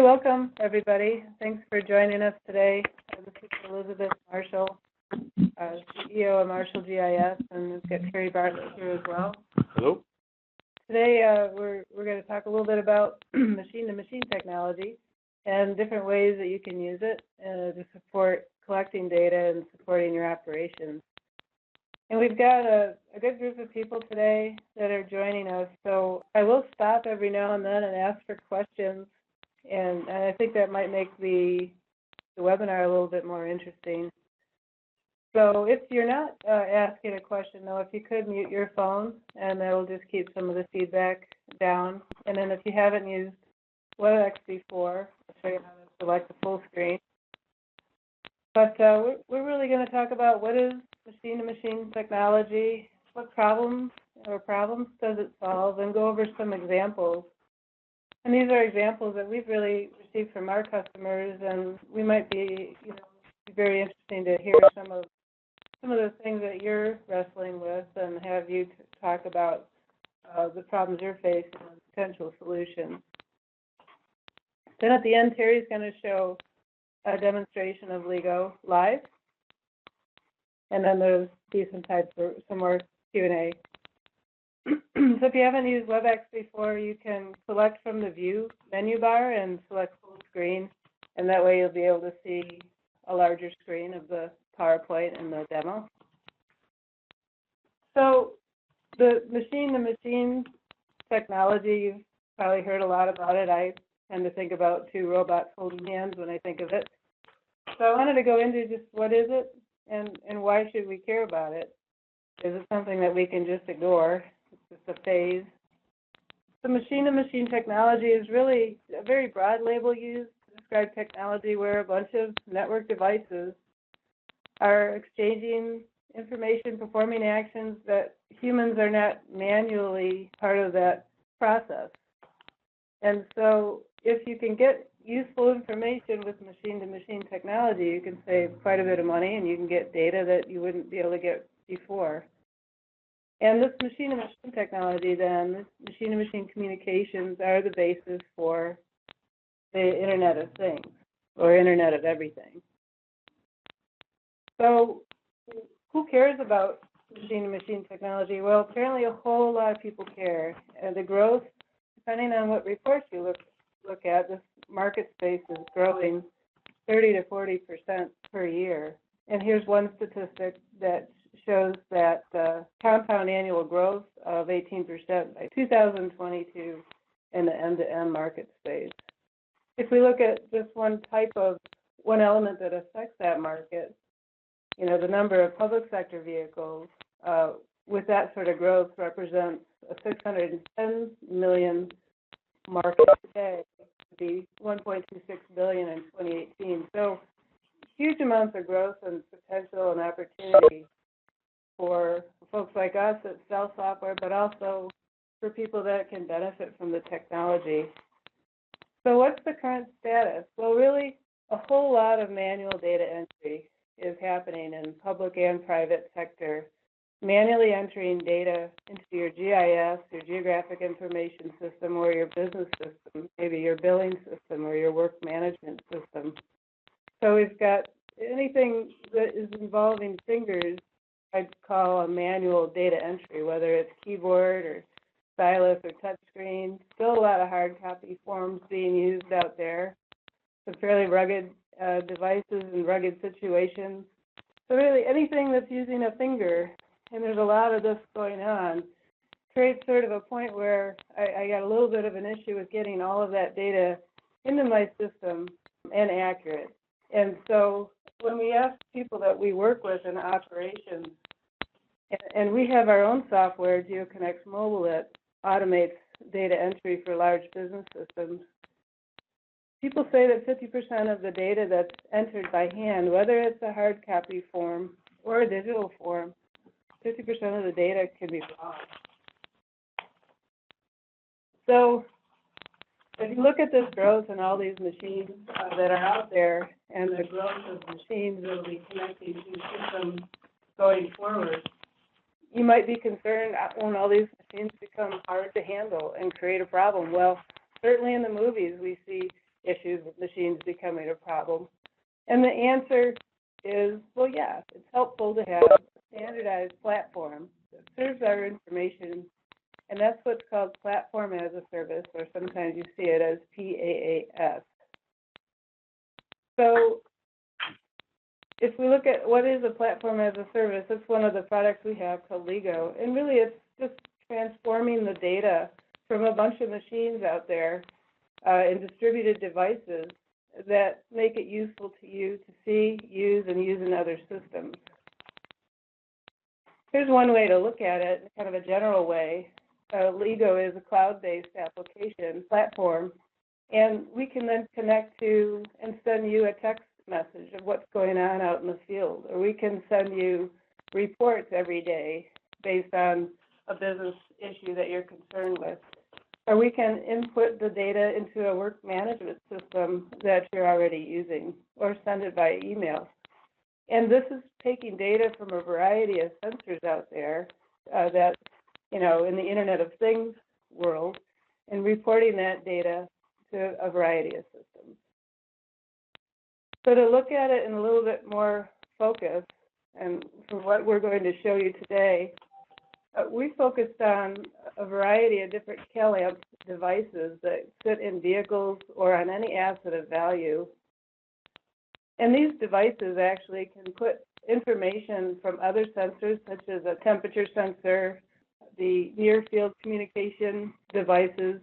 welcome, everybody. Thanks for joining us today. This is Elizabeth Marshall, CEO of Marshall GIS, and we've got Terry Bartlett here as well. Hello. Today, we're going to talk a little bit about machine-to-machine technology and different ways that you can use it to support collecting data and supporting your operations. And we've got a good group of people today that are joining us, so I will stop every now and then and ask for questions, and I think that might make the webinar a little bit more interesting. So if you're not asking a question, though, if you could mute your phone, and that will just keep some of the feedback down. And then if you haven't used WebEx before, I'll show you how to select the full screen. But we're really going to talk about what is machine-to-machine technology, what problems does it solve, and go over some examples. And these are examples that we've really received from our customers, and we might be, very interesting to hear some of the things that you're wrestling with and have you talk about the problems you're facing and potential solutions. Then at the end, Terry's going to show a demonstration of LiGO live, and then there's be some time for some more Q&A. So if you haven't used WebEx before, you can select from the View menu bar and select full screen, and that way you'll be able to see a larger screen of the PowerPoint and the demo. So the machine-to-machine technology, you've probably heard a lot about it. I tend to think about two robots holding hands when I think of it. So I wanted to go into just what is it and why should we care about it? Is it something that we can just ignore? It's just a phase. The machine-to-machine technology is really a very broad label used to describe technology where a bunch of network devices are exchanging information, performing actions that humans are not manually part of that process. And so if you can get useful information with machine-to-machine technology, you can save quite a bit of money and you can get data that you wouldn't be able to get before. And this machine-to-machine technology then, machine-to-machine communications are the basis for the Internet of Things, or Internet of Everything. So who cares about machine-to-machine technology? Well, apparently a whole lot of people care. And the growth, depending on what reports you look at, this market space is growing 30 to 40% per year. And here's one statistic that shows that compound annual growth of 18% by 2022 in the end-to-end market space. If we look at just one element that affects that market, the number of public sector vehicles with that sort of growth represents a 610 million market today, to be 1.26 billion in 2018. So huge amounts of growth and potential and opportunity for folks like us that sell software, but also for people that can benefit from the technology. So what's the current status? Well, really, a whole lot of manual data entry is happening in public and private sector, manually entering data into your GIS, your geographic information system, or your business system, maybe your billing system or your work management system. So we've got anything that is involving fingers, I'd call a manual data entry, whether it's keyboard or stylus or touchscreen. Still a lot of hard copy forms being used out there. Some fairly rugged devices and rugged situations. So really anything that's using a finger, and there's a lot of this going on, creates sort of a point where I got a little bit of an issue with getting all of that data into my system and accurate. And so when we ask people that we work with in operations, and we have our own software, GeoConnect Mobile, that automates data entry for large business systems, people say that 50% of the data that's entered by hand, whether it's a hard copy form or a digital form, 50% of the data can be wrong. So if you look at this growth and all these machines that are out there and the growth of machines that will be connecting to systems going forward, you might be concerned when all these machines become hard to handle and create a problem. Well, certainly in the movies we see issues machines becoming a problem? And the answer is, well, yeah, it's helpful to have a standardized platform that serves our information, and that's what's called Platform as a Service, or sometimes you see it as PaaS. So if we look at what is a Platform as a Service, it's one of the products we have called LiGO, and really it's just transforming the data from a bunch of machines out there in distributed devices that make it useful to you to see, use, and use in other systems. Here's one way to look at it, kind of a general way. LiGO is a cloud-based application platform, and we can then connect to and send you a text message of what's going on out in the field, or we can send you reports every day based on a business issue that you're concerned with. Or we can input the data into a work management system that you're already using, or send it by email. And this is taking data from a variety of sensors out there that, in the Internet of Things world, and reporting that data to a variety of systems. So to look at it in a little bit more focus, and for what we're going to show you today, we focused on a variety of different CalAmp devices that sit in vehicles or on any asset of value. And these devices actually can put information from other sensors, such as a temperature sensor, the near-field communication devices.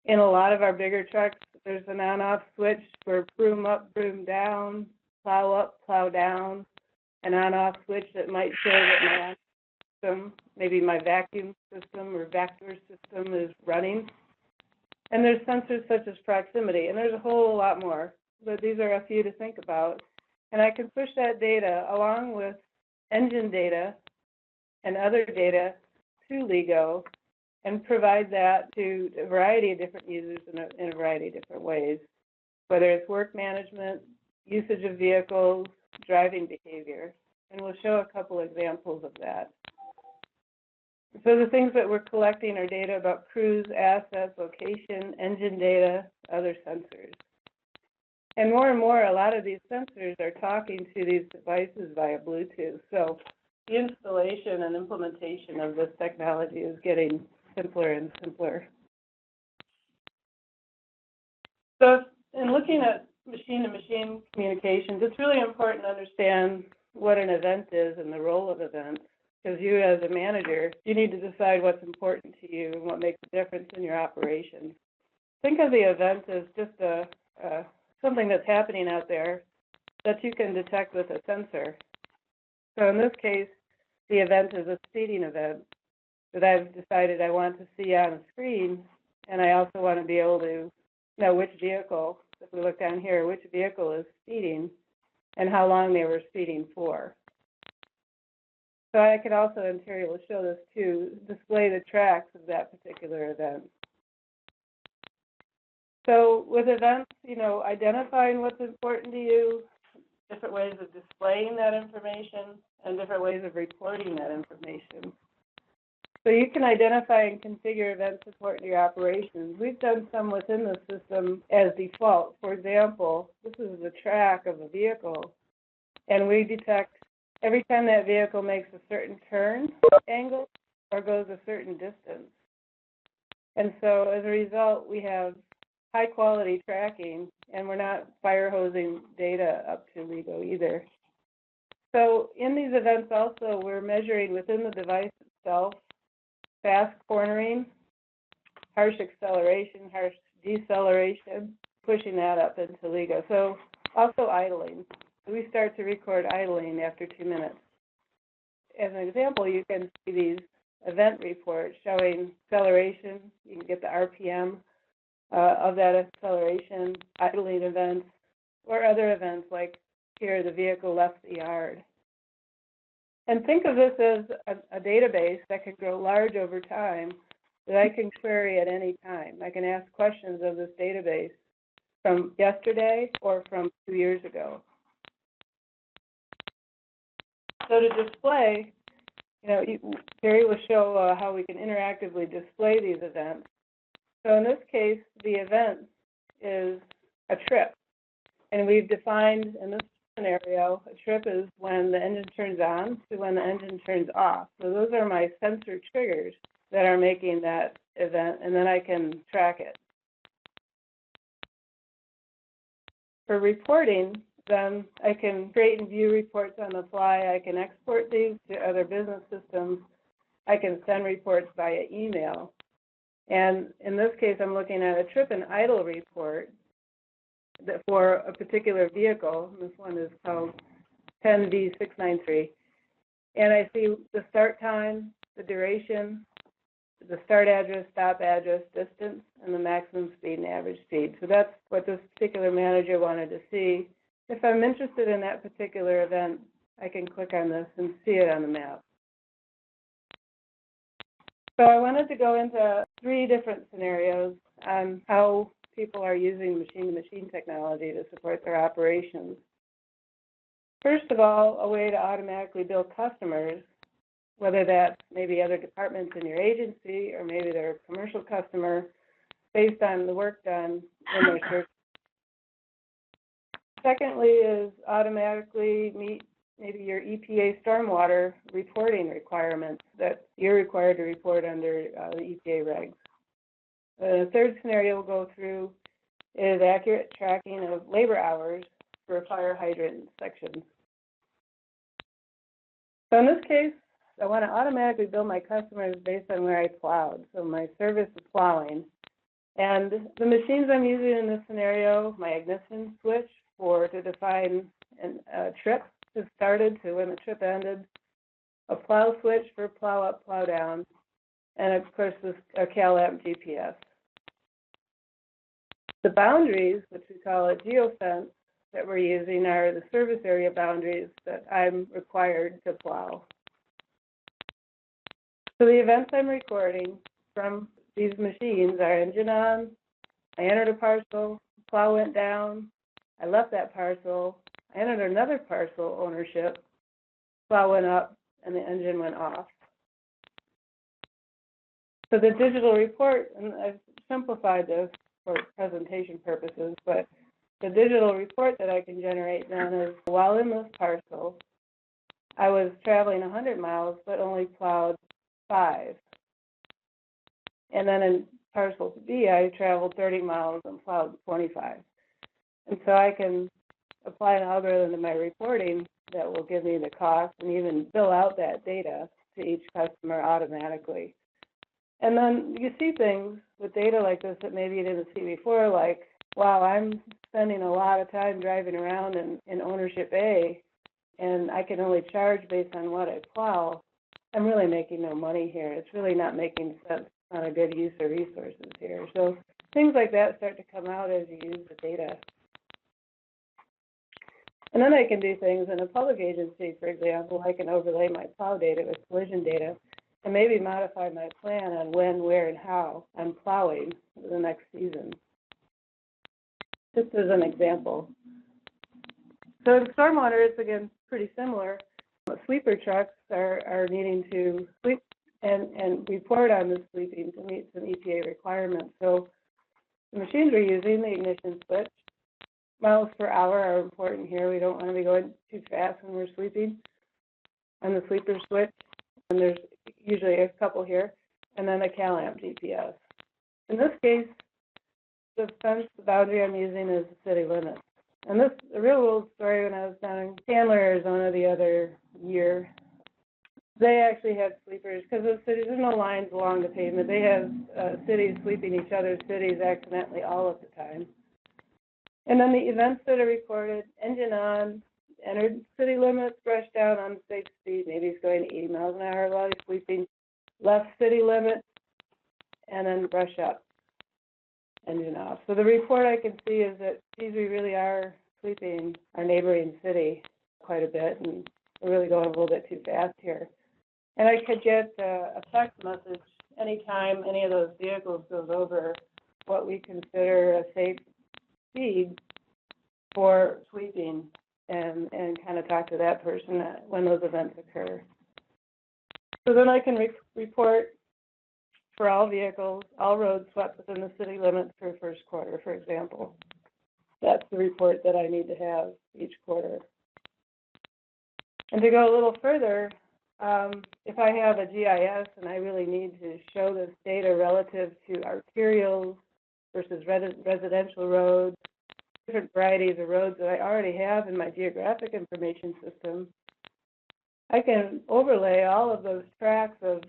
In a lot of our bigger trucks, there's an on-off switch for broom up, broom down, plow up, plow down, an on-off switch that might show that my system, maybe my vacuum system or vector system is running. And there's sensors such as proximity, and there's a whole lot more, but these are a few to think about. And I can push that data along with engine data and other data to LiGO and provide that to a variety of different users in a variety of different ways, whether it's work management, usage of vehicles, driving behavior. And we'll show a couple examples of that. So the things that we're collecting are data about crews, assets, location, engine data, other sensors. And more, a lot of these sensors are talking to these devices via Bluetooth. So the installation and implementation of this technology is getting simpler and simpler. So in looking at machine-to-machine communications, it's really important to understand what an event is and the role of events. Because you, as a manager, you need to decide what's important to you and what makes a difference in your operations. Think of the event as just something that's happening out there that you can detect with a sensor. So in this case, the event is a speeding event that I've decided I want to see on a screen, and I also want to be able to know which vehicle, if we look down here, which vehicle is speeding and how long they were speeding for. So I could also, and Terry will show this too, display the tracks of that particular event. So with events, identifying what's important to you, different ways of displaying that information, and different ways of reporting that information. So you can identify and configure events important to your operations. We've done some within the system as default. For example, this is the track of a vehicle, and we detect every time that vehicle makes a certain turn angle or goes a certain distance. And so as a result, we have high quality tracking, and we're not fire hosing data up to LiGO either. So in these events also, we're measuring within the device itself fast cornering, harsh acceleration, harsh deceleration, pushing that up into LiGO. So also idling. We start to record idling after 2 minutes. As an example, you can see these event reports showing acceleration. You can get the RPM of that acceleration, idling events, or other events like here, the vehicle left the yard. And think of this as a database that can grow large over time that I can query at any time. I can ask questions of this database from yesterday or from 2 years ago. So to display, Terry will show how we can interactively display these events. So in this case, the event is a trip. And we've defined in this scenario, a trip is when the engine turns on to when the engine turns off. So those are my sensor triggers that are making that event, and then I can track it. For reporting, then I can create and view reports on the fly. I can export these to other business systems. I can send reports via email. And in this case, I'm looking at a trip and idle report that for a particular vehicle. This one is called 10V693. And I see the start time, the duration, the start address, stop address, distance, and the maximum speed and average speed. So that's what this particular manager wanted to see. If I'm interested in that particular event, I can click on this and see it on the map. So I wanted to go into 3 different scenarios on how people are using machine-to-machine technology to support their operations. First of all, a way to automatically bill customers, whether that's maybe other departments in your agency or maybe they're a commercial customer, based on the work done in their service. Secondly is automatically meet maybe your EPA stormwater reporting requirements that you're required to report under the EPA regs. The third scenario we'll go through is accurate tracking of labor hours for fire hydrant inspections. So in this case, I want to automatically bill my customers based on where I plowed. So my service is plowing. And the machines I'm using in this scenario, my ignition switch to define a trip that started to when the trip ended, a plow switch for plow up, plow down, and of course this a CalAmp GPS. The boundaries, which we call a geofence, that we're using are the service area boundaries that I'm required to plow. So the events I'm recording from these machines are engine on, I entered a parcel, plow went down, I left that parcel, I entered another parcel ownership, plow went up, and the engine went off. So the digital report, and I've simplified this for presentation purposes, but the digital report that I can generate then is, while in this parcel, I was traveling 100 miles, but only plowed 5. And then in parcel B, I traveled 30 miles and plowed 25. And so I can apply an algorithm to my reporting that will give me the cost and even fill out that data to each customer automatically. And then you see things with data like this that maybe you didn't see before, like, wow, I'm spending a lot of time driving around in ownership A, and I can only charge based on what I plow. I'm really making no money here. It's really not making sense. It's not a good use of resources here. So things like that start to come out as you use the data. And then I can do things in a public agency, for example. I can overlay my plow data with collision data and maybe modify my plan on when, where, and how I'm plowing for the next season. Just as an example. So in stormwater, it's again pretty similar. Sweeper trucks are needing to sweep and report on the sweeping to meet some EPA requirements. So the machines we're using, the ignition switch, miles per hour are important here. We don't want to be going too fast when we're sweeping. On the sweeper switch, and there's usually a couple here, and then a CalAmp GPS. In this case, the fence, the boundary I'm using is the city limits. And this, a real world story, when I was down in Chandler, Arizona the other year, they actually had sweepers, because the cities, there's no lines along the pavement. They have cities sweeping each other's cities accidentally all of the time. And then the events that are recorded, engine on, entered city limits, brushed down on safe speed, maybe he's going 80 miles an hour while he's sweeping, left city limits, and then brush up, engine off. So the report I can see is that, geez, we really are sweeping our neighboring city quite a bit, and we're really going a little bit too fast here. And I could get a text message anytime any of those vehicles goes over what we consider a safe speed for sweeping, and kind of talk to that person when those events occur. So then I can report for all vehicles, all roads swept within the city limits for first quarter, for example. That's the report that I need to have each quarter. And to go a little further, if I have a GIS and I really need to show this data relative to arterials versus residential roads, different varieties of roads that I already have in my geographic information system, I can overlay all of those tracks of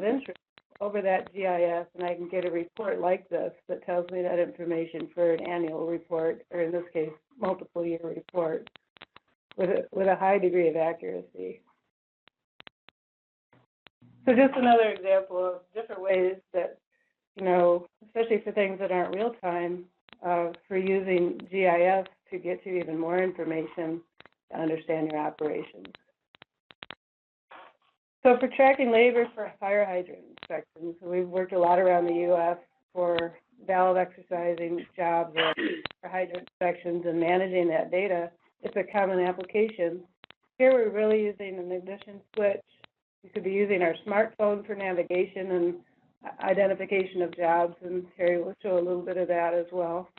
interest over that GIS, and I can get a report like this that tells me that information for an annual report, or in this case, multiple year report, with a high degree of accuracy. So just another example of different ways that, especially for things that aren't real time, for using GIS to get you even more information to understand your operations. So for tracking labor for fire hydrant inspections, we've worked a lot around the U.S. for valve exercising jobs or for hydrant inspections and managing that data. It's a common application. Here we're really using an ignition switch. We could be using our smartphone for navigation and identification of jobs, and Terry will show a little bit of that as well.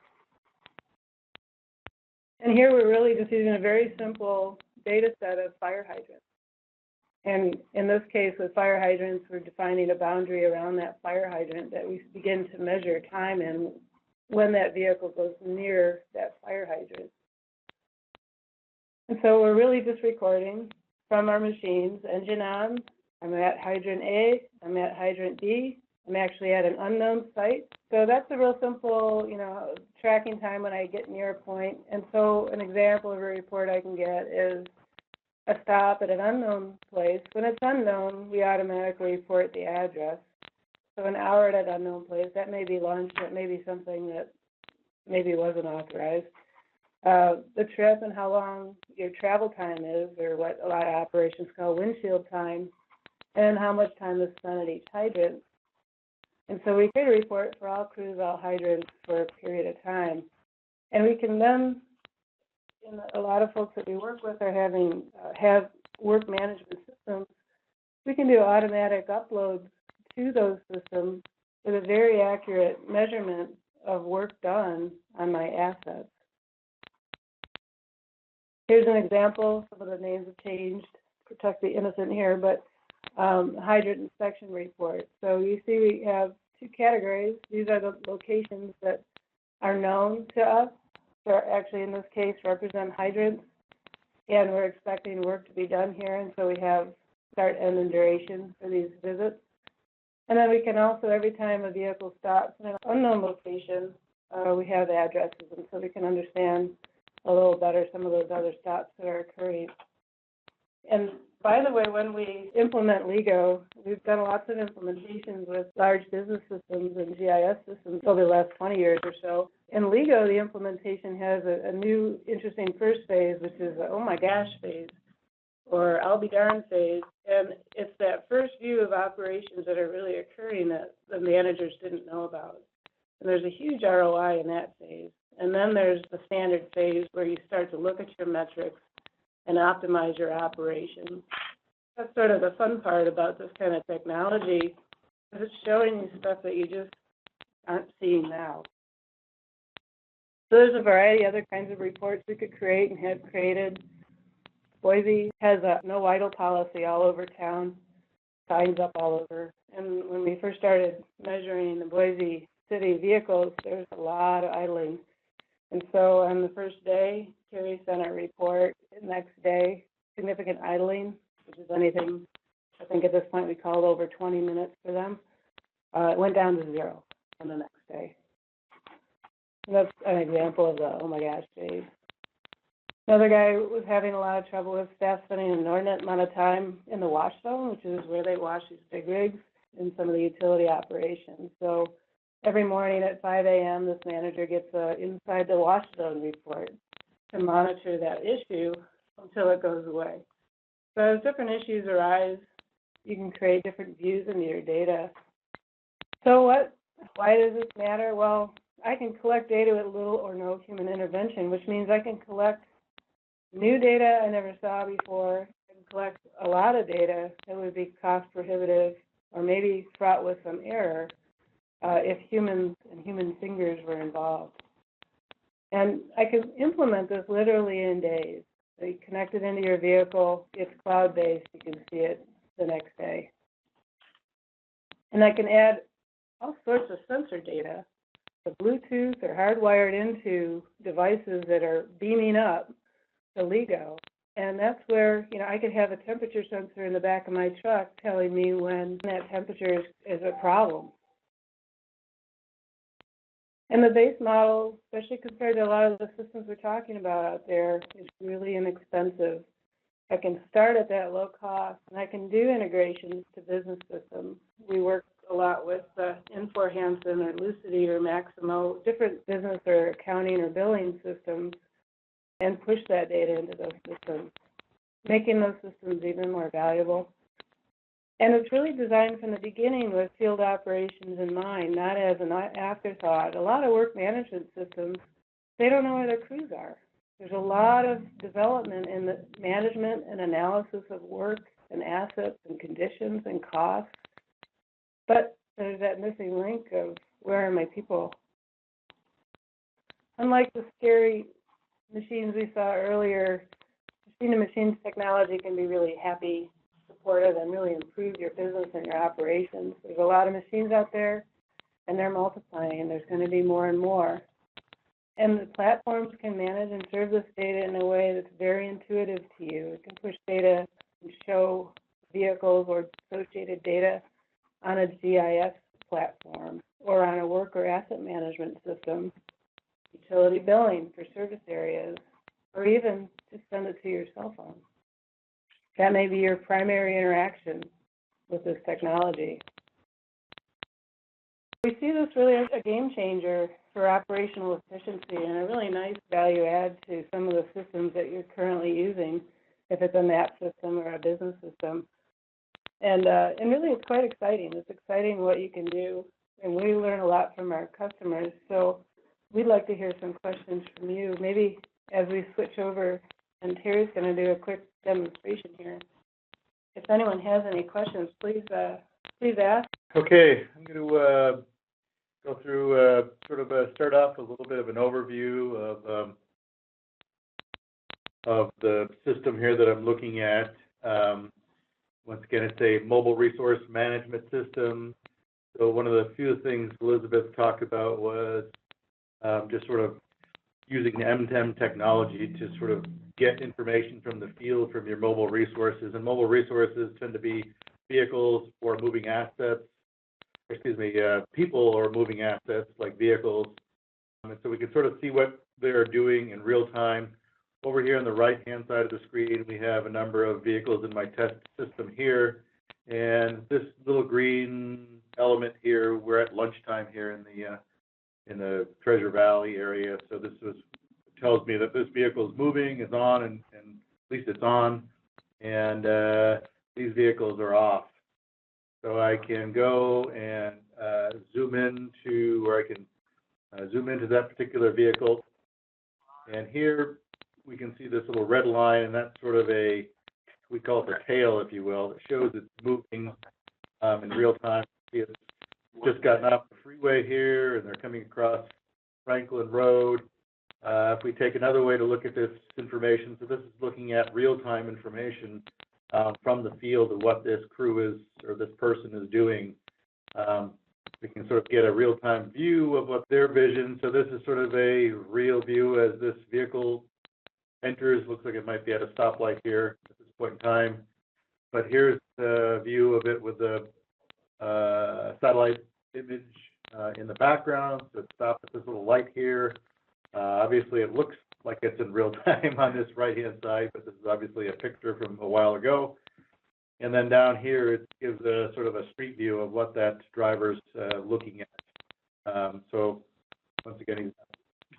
And here we're really just using a very simple data set of fire hydrants. And in this case, with fire hydrants, we're defining a boundary around that fire hydrant that we begin to measure time in when that vehicle goes near that fire hydrant. And so we're really just recording from our machines, engine on, I'm at hydrant A, I'm at hydrant B, I'm actually at an unknown site. So that's a real simple, tracking time when I get near a point. And so an example of a report I can get is a stop at an unknown place. When it's unknown, we automatically report the address. So an hour at an unknown place, that may be lunch, that may be something that maybe wasn't authorized. The trip and how long your travel time is, or what a lot of operations call windshield time, and how much time is spent at each hydrant. And so we create a report for all crews, all hydrants for a period of time. And we can then, a lot of folks that we work with are have work management systems. We can do automatic uploads to those systems with a very accurate measurement of work done on my assets. Here's an example. Some of the names have changed to protect the innocent here, but hydrant inspection report. So you see we have two categories. These are the locations that are known to us. So actually, in this case, represent hydrants, and we're expecting work to be done here, and so we have start, end, and duration for these visits. And then we can also, every time a vehicle stops in an unknown location, we have addresses, and so we can understand a little better some of those other stops that are occurring. And by the way, when we implement LiGO, we've done lots of implementations with large business systems and GIS systems over the last 20 years or so. In LiGO, the implementation has a new interesting first phase, which is the oh my gosh phase, or I'll be darned phase. And it's that first view of operations that are really occurring that the managers didn't know about. And there's a huge ROI in that phase. And then there's the standard phase where you start to look at your metrics and optimize your operation. That's sort of the fun part about this kind of technology, because it's showing you stuff that you just aren't seeing now. So there's a variety of other kinds of reports we could create and have created. Boise has a no idle policy all over town, signs up all over. And when we first started measuring the Boise city vehicles, there was a lot of idling. And so on the first day, Terry sent a report. The next day, significant idling, which is anything, I think at this point we called over 20 minutes for them. It went down to 0 on the next day. And that's an example of the oh my gosh phase. Another guy was having a lot of trouble with staff spending an inordinate amount of time in the wash zone, which is where they wash these big rigs in some of the utility operations. So every morning at 5 a.m., this manager gets a inside the wash zone report to monitor that issue until it goes away. So as different issues arise, you can create different views into your data. So why does this matter? Well, I can collect data with little or no human intervention, which means I can collect new data I never saw before. I can collect a lot of data that would be cost prohibitive or maybe fraught with some error if humans and human fingers were involved. And I can implement this literally in days. So you connect it into your vehicle, it's cloud-based, you can see it the next day. And I can add all sorts of sensor data. The Bluetooth are hardwired into devices that are beaming up the LiGO. And that's where, I could have a temperature sensor in the back of my truck telling me when that temperature is a problem. And the base model, especially compared to a lot of the systems we're talking about out there, is really inexpensive. I can start at that low cost, and I can do integrations to business systems. We work a lot with Infor Hansen or Lucity or Maximo, different business or accounting or billing systems, and push that data into those systems, making those systems even more valuable. And it's really designed from the beginning with field operations in mind, not as an afterthought. A lot of work management systems, they don't know where their crews are. There's a lot of development in the management and analysis of work and assets and conditions and costs. But there's that missing link of where are my people? Unlike the scary machines we saw earlier, machine-to-machine technology can be really happy, supportive, and really improve your business and your operations. There's a lot of machines out there, and they're multiplying, and there's going to be more and more. And the platforms can manage and serve this data in a way that's very intuitive to you. It can push data and show vehicles or associated data on a GIS platform or on a work or asset management system, utility billing for service areas, or even just send it to your cell phone. That may be your primary interaction with this technology. We see this really as a game changer for operational efficiency and a really nice value add to some of the systems that you're currently using, if it's a map system or a business system. And really it's quite exciting. It's exciting what you can do, and we learn a lot from our customers. So we'd like to hear some questions from you, maybe as we switch over, and Terry's going to do a quick demonstration here. If anyone has any questions, please ask. Okay, I'm going to go through start off with a little bit of an overview of the system here that I'm looking at. Once again, it's a mobile resource management system. So one of the few things Elizabeth talked about was just sort of using the M10 technology to sort of get information from the field from your mobile resources. And mobile resources tend to be vehicles or moving assets, people or moving assets like vehicles. And so we can sort of see what they're doing in real time. Over here on the right-hand side of the screen, we have a number of vehicles in my test system here. And this little green element here, we're at lunchtime here in the Treasure Valley area. So this tells me that this vehicle is moving, is on, and at least it's on. And these vehicles are off. So I can go and zoom into where I can zoom into that particular vehicle. And here we can see this little red line, and that's sort of we call it the tail, if you will. It shows it's moving in real time. It's just gotten off the freeway here, and they're coming across Franklin Road. If we take another way to look at this information, so this is looking at real-time information from the field of what this crew is or this person is doing. We can sort of get a real-time view of what their vision. So this is sort of a real view as this vehicle enters. Looks like it might be at a stoplight here at this point in time. But here's the view of it with the satellite image in the background. So it stops at this little light here. Obviously, it looks like it's in real time on this right-hand side, but this is obviously a picture from a while ago. And then down here, it gives a sort of a street view of what that driver's looking at. So once again, he's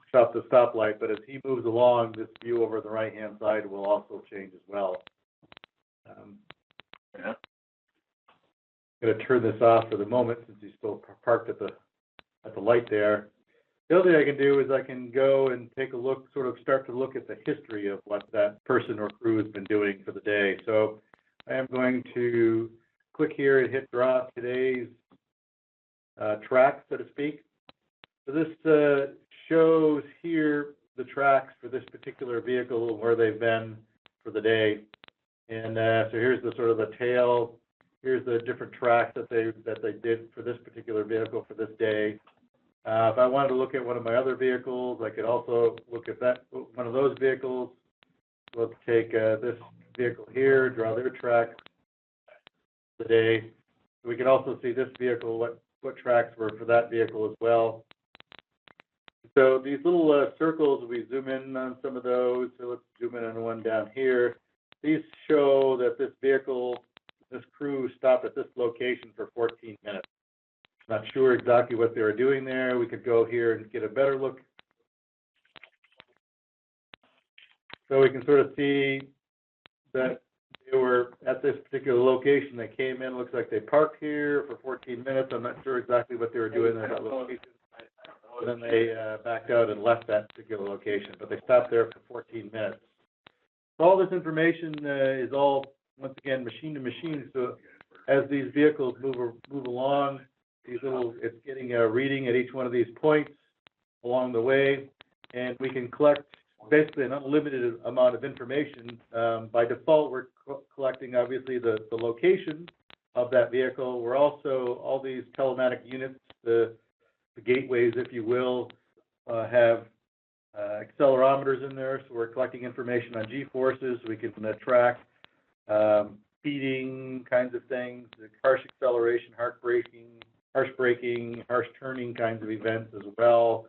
stopped the stoplight, but as he moves along, this view over the right-hand side will also change as well. I'm going to turn this off for the moment since he's still parked at the light there. The other thing I can do is I can go and take a look, sort of start to look at the history of what that person or crew has been doing for the day. So I am going to click here and hit draw today's track, so to speak. So this shows here the tracks for this particular vehicle and where they've been for the day. And so here's the sort of the tail. Here's the different tracks that they did for this particular vehicle for this day. If I wanted to look at one of my other vehicles, I could also look at that one of those vehicles. Let's take this vehicle here, draw their track for the day. We can also see this vehicle, what tracks were for that vehicle as well. So these little circles, we zoom in on some of those. So let's zoom in on one down here. These show that this vehicle, this crew stopped at this location for 14 minutes. Not sure exactly what they were doing there. We could go here and get a better look. So we can sort of see that they were at this particular location. They came in, looks like they parked here for 14 minutes. I'm not sure exactly what they were doing at that location. And then they backed out and left that particular location, but they stopped there for 14 minutes. So all this information is all, once again, machine to machine. So as these vehicles move along, it's getting a reading at each one of these points along the way, and we can collect basically an unlimited amount of information. By default, we're collecting obviously the location of that vehicle. We're also, all these telematic units, the gateways, if you will, have accelerometers in there, so we're collecting information on G-forces. We can track speeding kinds of things, harsh acceleration, harsh braking, harsh turning kinds of events as well.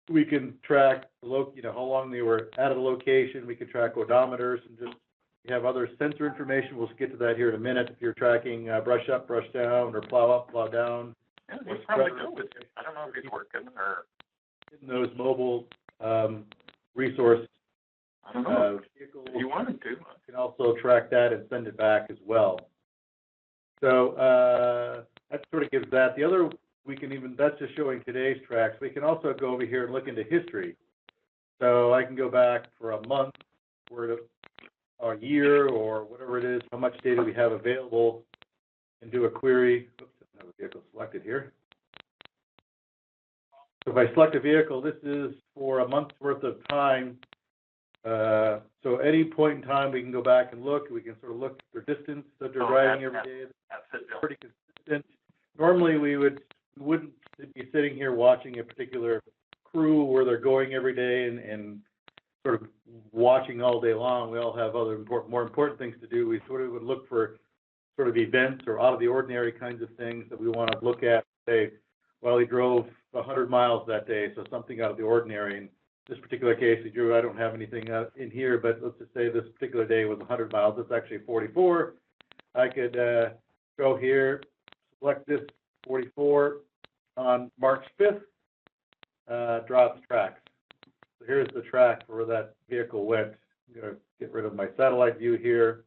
We can track, how long they were at a location. We can track odometers and just we have other sensor information. We'll get to that here in a minute. If you're tracking brush up, brush down, or plow up, plow down. Yeah, they probably do with it. I don't know if he's working or. In those mobile resource vehicles, if you wanted to. You can also track that and send it back as well. So that sort of gives that. The other, that's just showing today's tracks. We can also go over here and look into history. So I can go back for a month, or a year, or whatever it is, how much data we have available, and do a query. Oops, I have a vehicle selected here. So if I select a vehicle, this is for a month's worth of time. So any point in time, we can go back and look. We can sort of look at their distance that they're driving every day. It's pretty consistent. Normally, we wouldn't be sitting here watching a particular crew where they're going every day and sort of watching all day long. We all have other more important things to do. We sort of would look for sort of events or out of the ordinary kinds of things that we want to look at. Say, well, he drove 100 miles that day, so something out of the ordinary. In this particular case, he drew, I don't have anything in here, but let's just say this particular day was 100 miles. It's actually 44. I could go here, select this 44 on March 5th, draw its tracks. So here's the track where that vehicle went. I'm going to get rid of my satellite view here.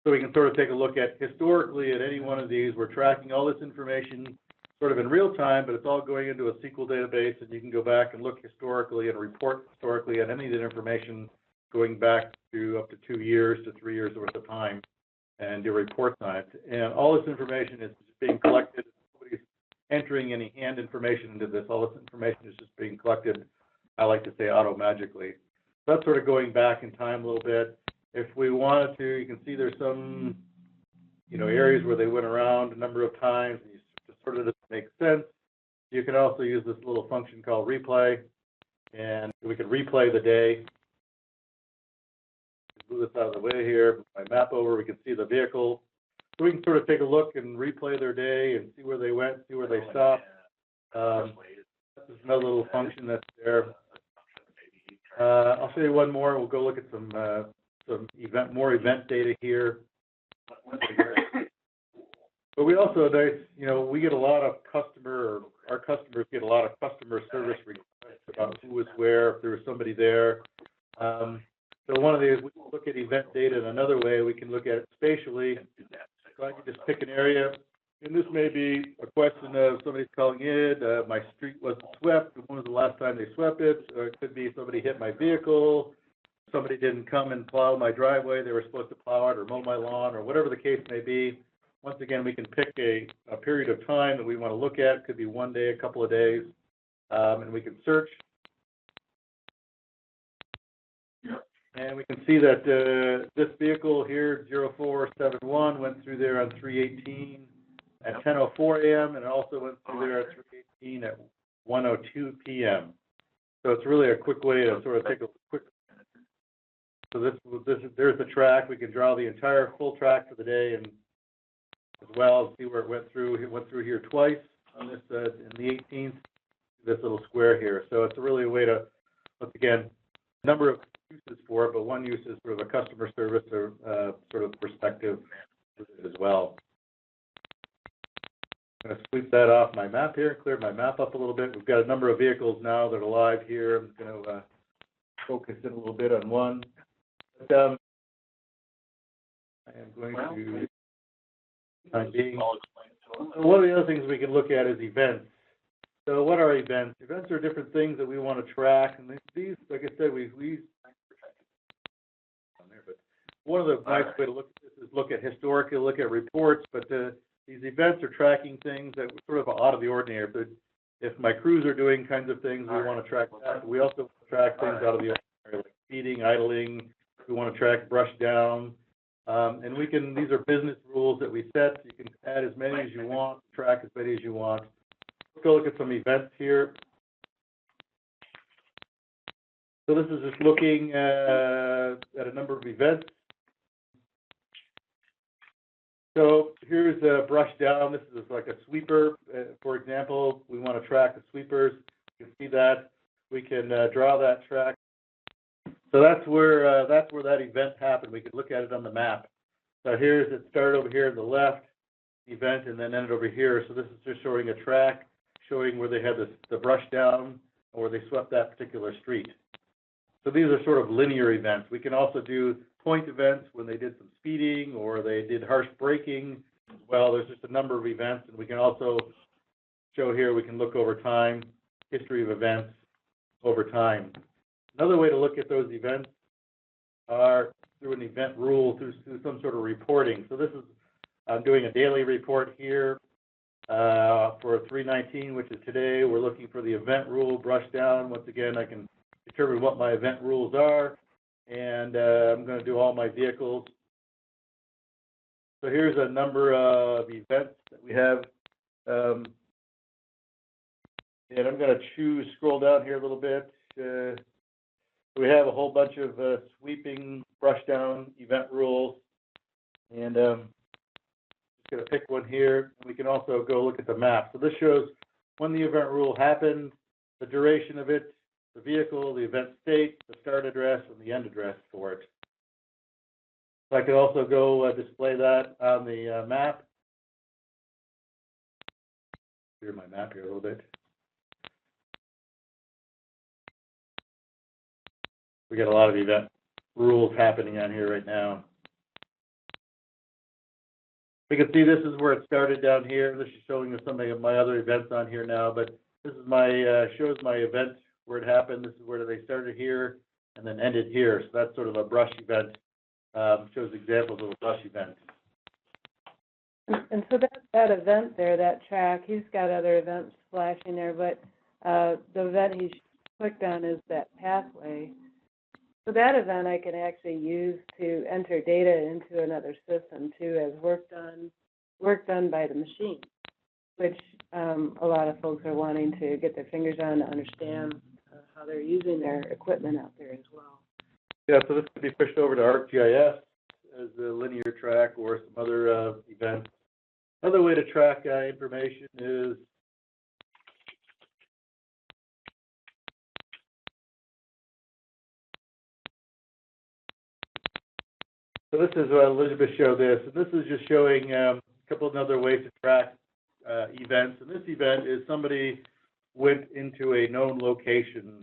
So we can sort of take a look at historically at any one of these. We're tracking all this information sort of in real time, but it's all going into a SQL database, and you can go back and look historically and report historically on any of that information going back to up to 2 years to 3 years worth of time and do reports on it. And all this information is being collected. Nobody's entering any hand information into this. All this information is just being collected, I like to say, auto-magically. So that's sort of going back in time a little bit. If we wanted to, you can see there's some, areas where they went around a number of times, and you just sort of doesn't make sense. You can also use this little function called replay, and we can replay the day. Move this out of the way here. Move my map over. We can see the vehicle. So we can sort of take a look and replay their day and see where they went, see where they stopped. This is another little function that's there. I'll show you one more. We'll go look at some more event data here. But we also, we get a lot of our customers get a lot of customer service requests about who was where, if there was somebody there. So one of these, we can look at event data in another way. We can look at it spatially. So I can just pick an area, and this may be a question of somebody's calling in, my street wasn't swept, when was the last time they swept it, or it could be somebody hit my vehicle, somebody didn't come and plow my driveway, they were supposed to plow it or mow my lawn, or whatever the case may be. Once again, we can pick a period of time that we want to look at. It could be 1 day, a couple of days, and we can search. And we can see that this vehicle here, 0471, went through there on 318 at 10:04 a.m. and it also went through there at 318 at 1:02 p.m. So it's really a quick way to sort of take a quick. So there's the track. We can draw the entire full track for the day and as well as see where it went through. It went through here twice on this in the 18th. This little square here. So it's really a way to, once again, a number of uses for it, but one use is sort of a customer service or sort of perspective as well. I'm going to sweep that off my map here, clear my map up a little bit. We've got a number of vehicles now that are live here. I'm going to focus in a little bit on one. But, I am going to, time being, one of the other things we can look at is events. So what are events? Events are different things that we want to track, and these, like I said, we on there. But one of the nice way to look at this is look at historically, look at reports. But these events are tracking things that are sort of out of the ordinary. If my crews are doing kinds of things, we want to track that. We also track things out of the ordinary, like speeding, idling. We want to track brush down. And we can. These are business rules that we set. You can add as many as you want, track as many as you want. Let's go look at some events here. So this is just looking at a number of events. So here's a brush down. This is like a sweeper, for example. We want to track the sweepers. You can see that. We can draw that track. So that's where that event happened. We could look at it on the map. So here's it started over here on the left event and then ended over here. So this is just showing a track, showing where they had the brush down or they swept that particular street. So these are sort of linear events. We can also do point events when they did some speeding or they did harsh braking. Well, there's just a number of events, and we can also show here, we can look over time, history of events over time. Another way to look at those events are through an event rule, through some sort of reporting. So this is, I'm doing a daily report here for 319, which is today. We're looking for the event rule brush down. Once again, I can determine what my event rules are, and I'm going to do all my vehicles. So here's a number of events that we have, and I'm going to scroll down here a little bit. We have a whole bunch of sweeping, brush down event rules, and just going to pick one here. We can also go look at the map. So this shows when the event rule happened, the duration of it, the vehicle, the event state, the start address, and the end address for it. So I could also go display that on the map. Clear my map here a little bit. We got a lot of event rules happening on here right now. We can see this is where it started down here. This is showing us some of my other events on here now, but this is my shows my event where it happened. This is where they started here and then ended here. So that's sort of a brush event. Shows examples of a brush event. And so that event there, that track, he's got other events flashing there, but the event he's clicked on is that pathway. So that event I can actually use to enter data into another system too, as work done by the machine, which a lot of folks are wanting to get their fingers on to understand how they're using their equipment out there as well. Yeah, so this could be pushed over to ArcGIS as a linear track or some other events. Another way to track information is so this is Elizabeth showed this, and this is just showing a couple of other ways to track events. And this event is somebody went into a known location.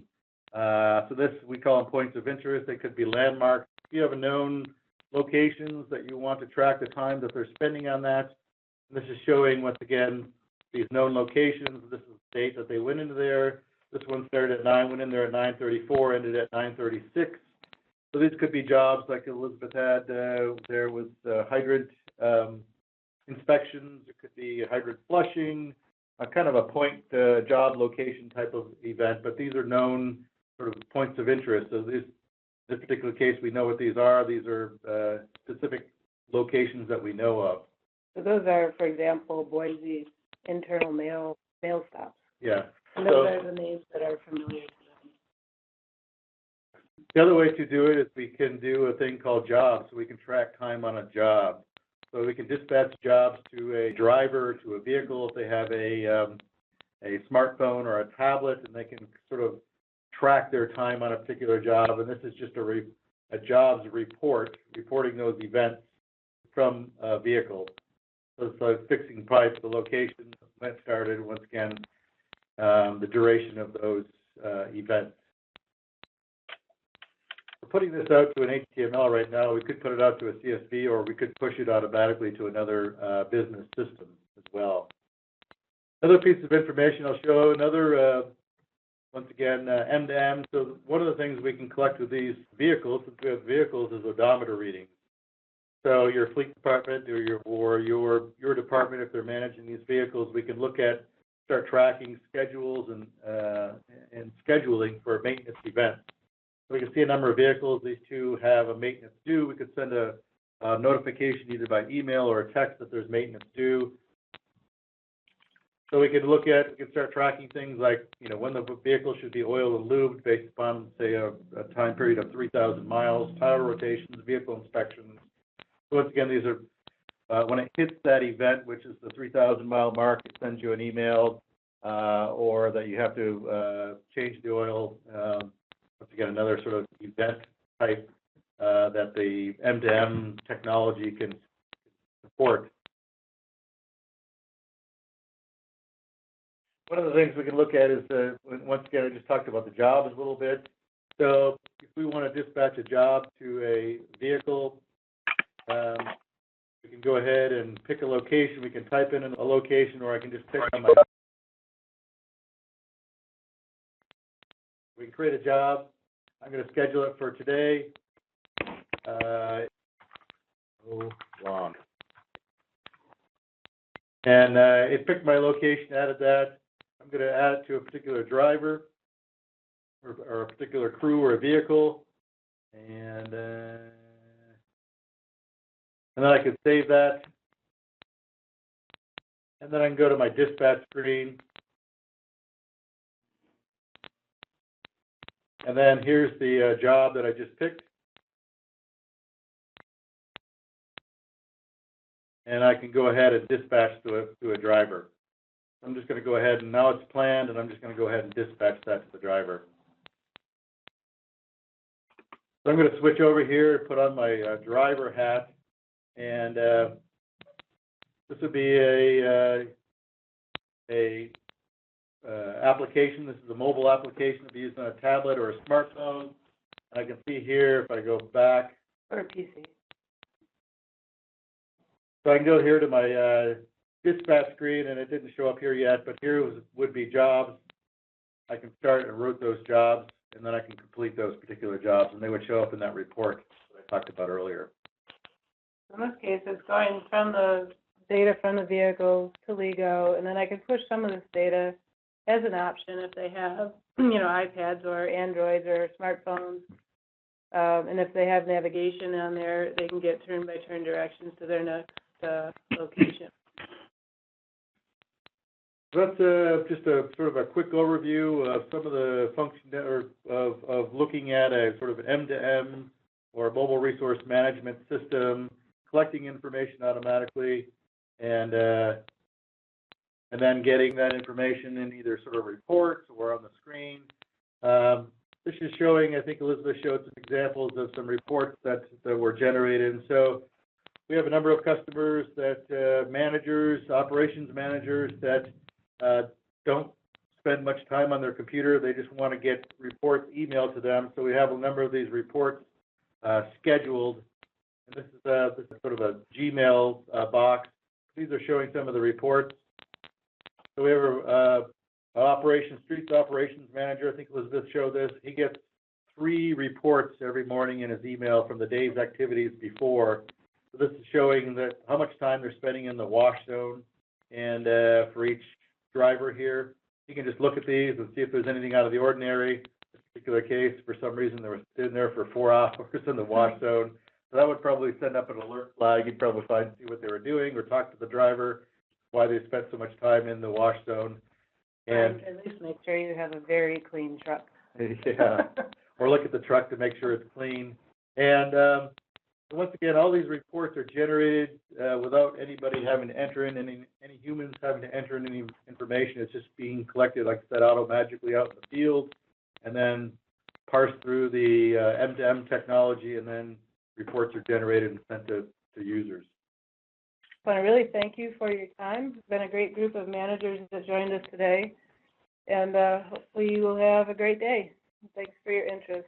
So this, we call them points of interest. They could be landmarks. If you have a known locations that you want to track the time that they're spending on that, and this is showing, once again, these known locations. This is the date that they went into there. This one started at 9, went in there at 9:34, ended at 9:36. So these could be jobs like Elizabeth had there with hydrant inspections. It could be hydrant flushing, kind of a point job location type of event. But these are known sort of points of interest. So In this particular case, we know what these are. These are specific locations that we know of. So those are, for example, Boise's internal mail stops. Yeah. And those are the names that are familiar to them. The other way to do it is we can do a thing called jobs, so we can track time on a job. So we can dispatch jobs to a driver, to a vehicle, if they have a smartphone or a tablet, and they can sort of track their time on a particular job. And this is just a jobs report, reporting those events from a vehicle. So it's fixing pipes, the location, when it started, once again, the duration of those events. We're putting this out to an HTML right now. We could put it out to a CSV, or we could push it automatically to another business system as well. Another piece of information I'll show, another, once again, M2M. So one of the things we can collect with these vehicles, since we have vehicles, is odometer readings. So your fleet department or your department, if they're managing these vehicles, we can start tracking schedules and scheduling for maintenance events. So we can see a number of vehicles. These two have a maintenance due. We could send a notification either by email or a text that there's maintenance due. So we can start tracking things like, when the vehicle should be oiled and lubed based upon, say, a time period of 3,000 miles, tire rotations, vehicle inspections. So once again, these are, when it hits that event, which is the 3,000-mile mark, it sends you an email, or that you have to change the oil. Once again, another sort of event type that the M2M technology can support. One of the things we can look at is, once again, I just talked about the jobs a little bit. So if we want to dispatch a job to a vehicle, we can go ahead and pick a location. We can type in a location, or I can just pick on my. We can create a job. I'm going to schedule it for today. Long. And it picked my location, added that. I'm going to add it to a particular driver or a particular crew or a vehicle. And then I can save that. And then I can go to my dispatch screen. And then here's the job that I just picked. And I can go ahead and dispatch to a driver. I'm just going to go ahead, and now it's planned, and I'm just going to go ahead and dispatch that to the driver. So I'm going to switch over here and put on my driver hat, and this would be a application. This is a mobile application to be used on a tablet or a smartphone. And I can see here, if I go back. Or a PC. So I can go here to my dispatch screen, and it didn't show up here yet, but here would be jobs. I can start and route those jobs, and then I can complete those particular jobs, and they would show up in that report that I talked about earlier. In this case, it's going from the data from the vehicles to LiGO, and then I can push some of this data as an option if they have, iPads or Androids or smartphones. And if they have navigation on there, they can get turn-by-turn directions to their next location. That's just a sort of a quick overview of some of the function of looking at a sort of an M2M or a mobile resource management system, collecting information automatically, and then getting that information in either sort of reports or on the screen. This is showing, I think Elizabeth showed some examples of some reports that were generated. And so we have a number of customers that operations managers that don't spend much time on their computer. They just want to get reports emailed to them. So we have a number of these reports scheduled. And this is sort of a Gmail box. These are showing some of the reports. So we have streets operations manager. I think Elizabeth showed this. He gets 3 reports every morning in his email from the day's activities before. So this is showing that how much time they're spending in the wash zone, and for each driver here, you can just look at these and see if there's anything out of the ordinary. this particular case, for some reason, they were sitting there for 4 hours in the wash zone. So that would probably send up an alert flag. You'd probably see what they were doing, or talk to the driver, why they spent so much time in the wash zone. And at least make sure you have a very clean truck. yeah, or look at the truck to make sure it's clean. And once again, all these reports are generated without anybody having to enter in any humans having to enter in any information. It's just being collected, like I said, auto-magically out in the field, and then parsed through the M2M technology, and then reports are generated and sent to users. I want to really thank you for your time. It's been a great group of managers that joined us today, and hopefully you will have a great day. Thanks for your interest.